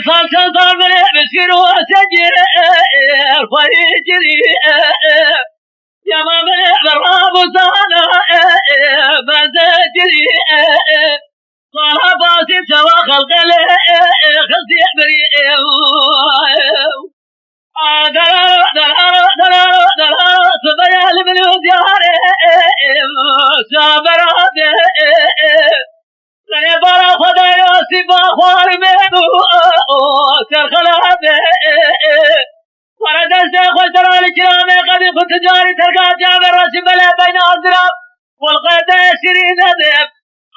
صار صار مسكين وسجل فيجري يا ما من براب وصانا بزجري صار باسي سوا خلق خلصي بري صبيا المليون دياري سابرات لني برا خدايا سبا خوار منو سرخلابه ورد الشيخ وشرع الكرام قد كنت جاري تلقى جابر راسي بلا بين أضراب والقيد شرين ذيب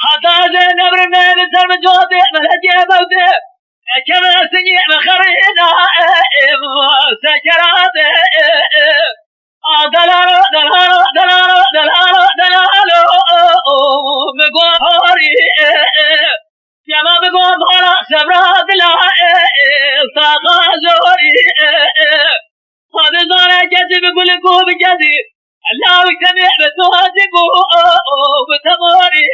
حتى زين نبر من سلم جوتي ملجي بوتي كما سني مخرينا سكراته دلالو دلالو دلالو دلالو دلالو مقوري يا ما بقول بحرا سبرات لا التقى زوري هذا زارع جدي بقول لكم بجدي الله يسمع بتوازقوا بتماري